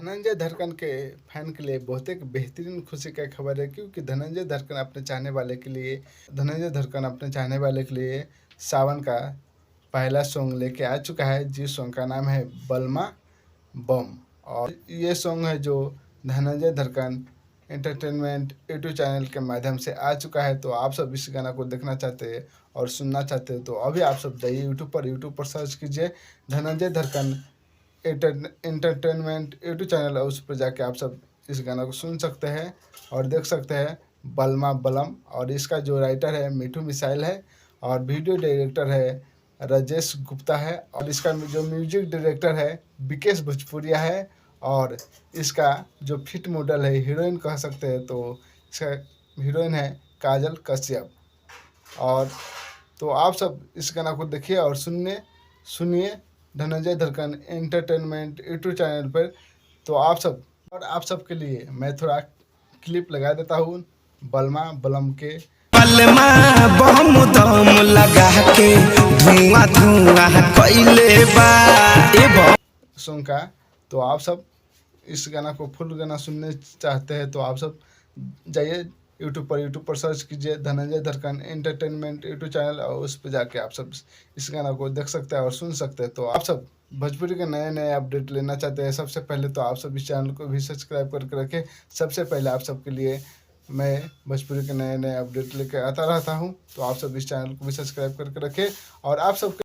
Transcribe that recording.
धनंजय धड़कन के फैन के लिए बहुत एक बेहतरीन खुशी का खबर है, क्योंकि धनंजय धड़कन अपने चाहने वाले के लिए सावन का पहला सॉन्ग लेके आ चुका है, जिस सॉन्ग का नाम है बलमा बम। और ये सॉन्ग है जो धनंजय धड़कन एंटरटेनमेंट यूट्यूब चैनल के माध्यम से आ चुका है। तो आप सब इस गाना को देखना चाहते हैं और सुनना चाहते हो तो अभी आप सब जाइए यूट्यूब पर सर्च कीजिए धनंजय धड़कन एंटरटेनमेंट यूट्यूब चैनल है, उस पर जाके आप सब इस गाना को सुन सकते हैं और देख सकते हैं बलमा बलम। और इसका जो राइटर है मिठू मिसाइल है और वीडियो डायरेक्टर है राजेश गुप्ता है और इसका जो म्यूजिक डायरेक्टर है विकेश भोजपुरिया है। और इसका जो फिट मॉडल है, हीरोइन कह सकते हैं, तो इसका हीरोइन है काजल कश्यप। और तो आप सब इस गाना को देखिए और सुनिए धनंजय धड़कन एंटरटेनमेंट यूट्यूब चैनल पर। तो आप सब के लिए मैं थोड़ा क्लिप लगा देता हूँ बलमा बलम के। बलमा बम दम लगा के धुआं धुआं कइले बा सॉन्ग का। तो आप सब इस गाना को फुल गाना सुनने चाहते हैं तो आप सब जाइए यूट्यूब पर सर्च कीजिए धनंजय धड़कन एंटरटेनमेंट यूट्यूब चैनल और उस पर जाके आप सब इस गाना को देख सकते हैं और सुन सकते हैं। तो आप सब भोजपुरी के नए नए अपडेट लेना चाहते हैं सबसे पहले तो आप सब इस चैनल को भी सब्सक्राइब करके रखें। सबसे पहले आप सबके लिए मैं भोजपुरी के नए नए अपडेट लेकर आता रहता हूँ, तो आप सब इस चैनल को भी सब्सक्राइब करके रखें। और आप सब